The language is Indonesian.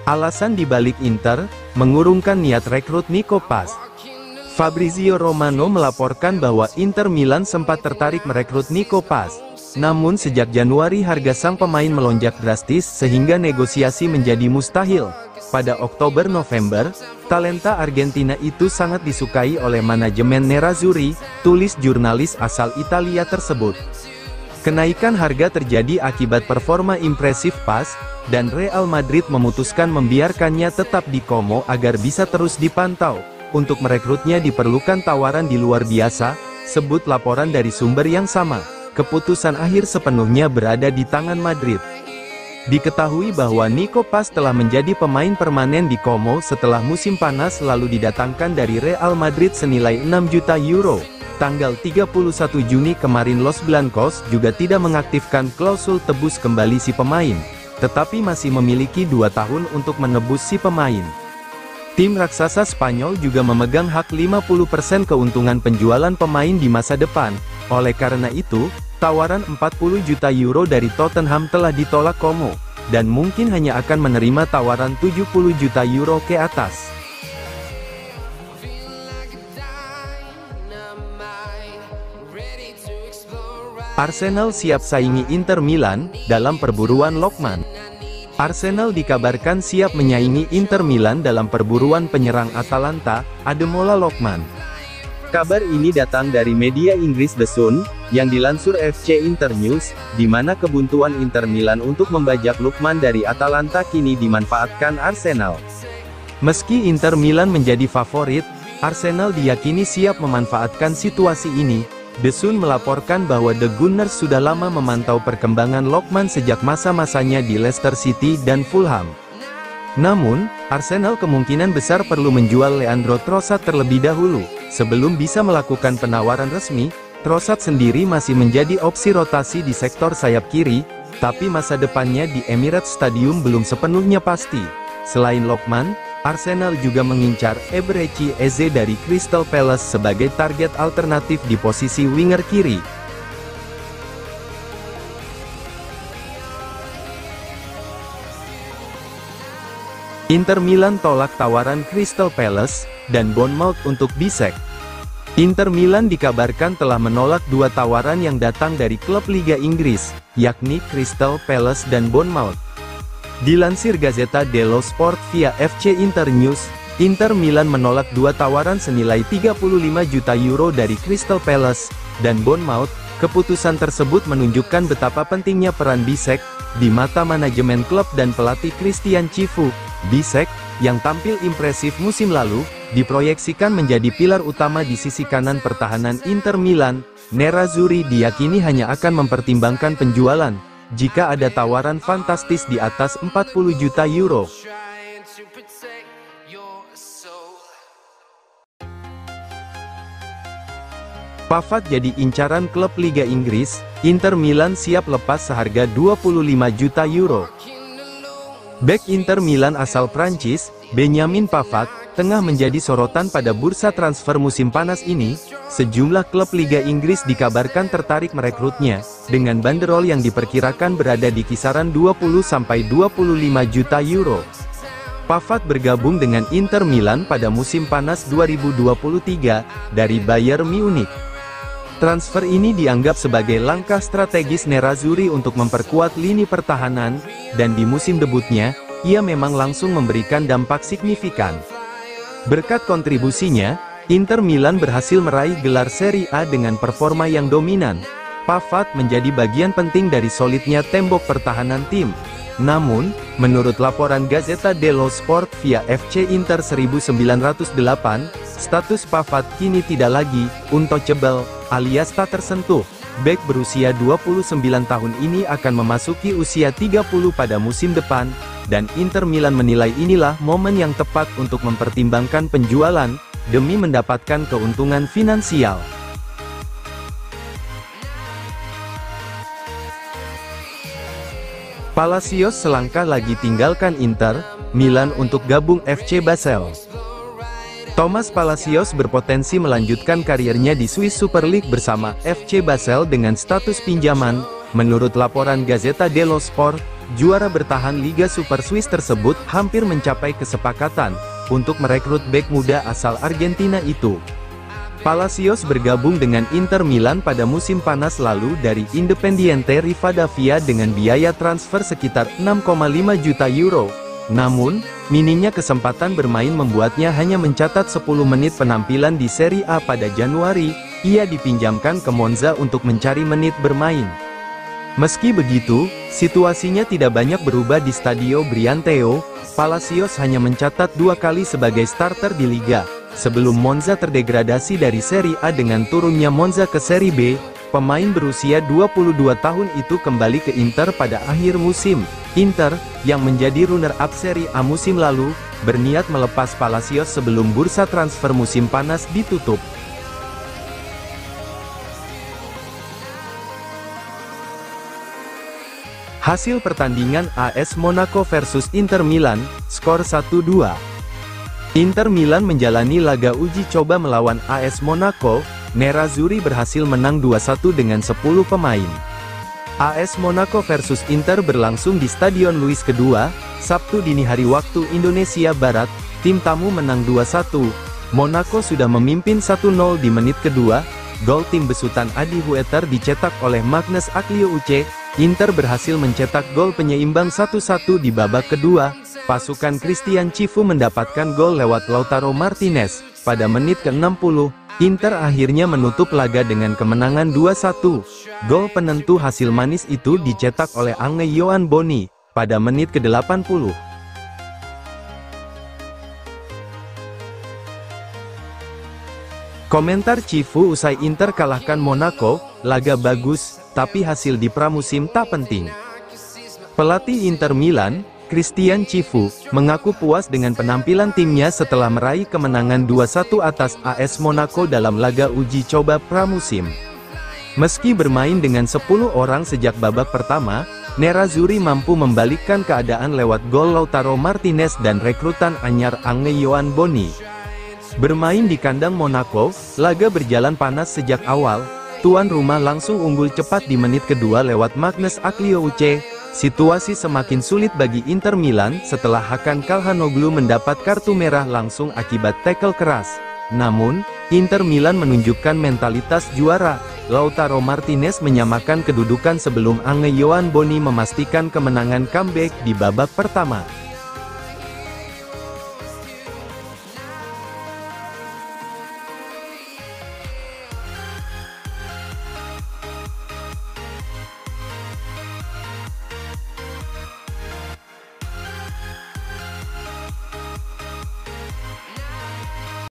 Alasan dibalik Inter mengurungkan niat rekrut Nico Paz. Fabrizio Romano melaporkan bahwa Inter Milan sempat tertarik merekrut Nico Paz. Namun sejak Januari harga sang pemain melonjak drastis sehingga negosiasi menjadi mustahil. Pada Oktober-November, talenta Argentina itu sangat disukai oleh manajemen Nerazzurri, tulis jurnalis asal Italia tersebut. Kenaikan harga terjadi akibat performa impresif Paz, dan Real Madrid memutuskan membiarkannya tetap di Como agar bisa terus dipantau. Untuk merekrutnya diperlukan tawaran di luar biasa, sebut laporan dari sumber yang sama. Keputusan akhir sepenuhnya berada di tangan Madrid. Diketahui bahwa Nico Paz telah menjadi pemain permanen di Como setelah musim panas lalu didatangkan dari Real Madrid senilai 6 juta euro. Tanggal 31 Juni kemarin Los Blancos juga tidak mengaktifkan klausul tebus kembali si pemain, tetapi masih memiliki 2 tahun untuk menebus si pemain. Tim raksasa Spanyol juga memegang hak 50% keuntungan penjualan pemain di masa depan. Oleh karena itu, tawaran 40 juta euro dari Tottenham telah ditolak Como, dan mungkin hanya akan menerima tawaran 70 juta euro ke atas. Arsenal siap saingi Inter Milan dalam perburuan Lookman. Arsenal dikabarkan siap menyaingi Inter Milan dalam perburuan penyerang Atalanta, Ademola Lookman. Kabar ini datang dari media Inggris The Sun, yang dilansur FC Internews, di mana kebuntuan Inter Milan untuk membajak Lookman dari Atalanta kini dimanfaatkan Arsenal. Meski Inter Milan menjadi favorit, Arsenal diyakini siap memanfaatkan situasi ini. The Sun melaporkan bahwa The Gunners sudah lama memantau perkembangan Lookman sejak masa-masanya di Leicester City dan Fulham. Namun, Arsenal kemungkinan besar perlu menjual Leandro Trossard terlebih dahulu. Sebelum bisa melakukan penawaran resmi, Trossard sendiri masih menjadi opsi rotasi di sektor sayap kiri, tapi masa depannya di Emirates Stadium belum sepenuhnya pasti. Selain Lookman, Arsenal juga mengincar Eberechi Eze dari Crystal Palace sebagai target alternatif di posisi winger kiri. Inter Milan tolak tawaran Crystal Palace dan Bournemouth untuk Bisek. Inter Milan dikabarkan telah menolak 2 tawaran yang datang dari klub Liga Inggris, yakni Crystal Palace dan Bournemouth. Dilansir Gazzetta dello Sport via FC Internews, Inter Milan menolak 2 tawaran senilai 35 juta euro dari Crystal Palace dan Bournemouth. Keputusan tersebut menunjukkan betapa pentingnya peran Bisek di mata manajemen klub dan pelatih Christian Chivu. Bisek, yang tampil impresif musim lalu, diproyeksikan menjadi pilar utama di sisi kanan pertahanan Inter Milan. Nerazzurri diyakini hanya akan mempertimbangkan penjualan jika ada tawaran fantastis di atas 40 juta euro. Pavard jadi incaran klub Liga Inggris, Inter Milan siap lepas seharga 25 juta euro. Bek Inter Milan asal Prancis, Benjamin Pavard, tengah menjadi sorotan pada bursa transfer musim panas ini. Sejumlah klub Liga Inggris dikabarkan tertarik merekrutnya, dengan banderol yang diperkirakan berada di kisaran 20-25 juta euro. Pavard bergabung dengan Inter Milan pada musim panas 2023, dari Bayern Munich. Transfer ini dianggap sebagai langkah strategis Nerazzurri untuk memperkuat lini pertahanan, dan di musim debutnya, ia memang langsung memberikan dampak signifikan. Berkat kontribusinya, Inter Milan berhasil meraih gelar Serie A dengan performa yang dominan. Pavard menjadi bagian penting dari solidnya tembok pertahanan tim. Namun, menurut laporan Gazzetta dello Sport via FC Inter 1908, status Pavard kini tidak lagi untouchable, alias tak tersentuh. Bek berusia 29 tahun ini akan memasuki usia 30 pada musim depan, dan Inter Milan menilai inilah momen yang tepat untuk mempertimbangkan penjualan, demi mendapatkan keuntungan finansial. Palacios selangkah lagi tinggalkan Inter Milan untuk gabung FC Basel. Thomas Palacios berpotensi melanjutkan karirnya di Swiss Super League bersama FC Basel dengan status pinjaman. Menurut laporan Gazzetta dello Sport, juara bertahan Liga Super Swiss tersebut hampir mencapai kesepakatan untuk merekrut bek muda asal Argentina itu. Palacios bergabung dengan Inter Milan pada musim panas lalu dari Independiente Rivadavia dengan biaya transfer sekitar 6,5 juta euro. Namun, minimnya kesempatan bermain membuatnya hanya mencatat 10 menit penampilan di Serie A pada Januari. Ia dipinjamkan ke Monza untuk mencari menit bermain. Meski begitu, situasinya tidak banyak berubah di Stadio Brianteo. Palacios hanya mencatat 2 kali sebagai starter di Liga, sebelum Monza terdegradasi dari Serie A dengan turunnya Monza ke Serie B. Pemain berusia 22 tahun itu kembali ke Inter pada akhir musim. Inter, yang menjadi runner-up Serie A musim lalu, berniat melepas Palacios sebelum bursa transfer musim panas ditutup. Hasil pertandingan AS Monaco versus Inter Milan, skor 1-2. Inter Milan menjalani laga uji coba melawan AS Monaco. Nerazzurri berhasil menang 2-1 dengan 10 pemain. AS Monaco versus Inter berlangsung di Stadion Louis II, Sabtu dini hari waktu Indonesia Barat. Tim tamu menang 2-1. Monaco sudah memimpin 1-0 di menit kedua. Gol tim besutan Adi Hueter dicetak oleh Magnus Akliouche. Inter berhasil mencetak gol penyeimbang 1-1 di babak kedua. Pasukan Christian Cifu mendapatkan gol lewat Lautaro Martinez pada menit ke-60. Inter akhirnya menutup laga dengan kemenangan 2-1. Gol penentu hasil manis itu dicetak oleh Ange Yohan Boni pada menit ke-80. Komentar Cifu usai Inter kalahkan Monaco, laga bagus, tapi hasil di pramusim tak penting. Pelatih Inter Milan, Christian Cifu, mengaku puas dengan penampilan timnya setelah meraih kemenangan 2-1 atas AS Monaco dalam laga uji coba pramusim. Meski bermain dengan 10 orang sejak babak pertama, Nerazzurri mampu membalikkan keadaan lewat gol Lautaro Martinez dan rekrutan anyar Ange Yohan Boni. Bermain di kandang Monaco, laga berjalan panas sejak awal. Tuan rumah langsung unggul cepat di menit kedua lewat Magnus Akliouche. Situasi semakin sulit bagi Inter Milan setelah Hakan Calhanoglu mendapat kartu merah langsung akibat tackle keras. Namun, Inter Milan menunjukkan mentalitas juara. Lautaro Martinez menyamakan kedudukan sebelum Ange Yohan Boni memastikan kemenangan comeback di babak pertama.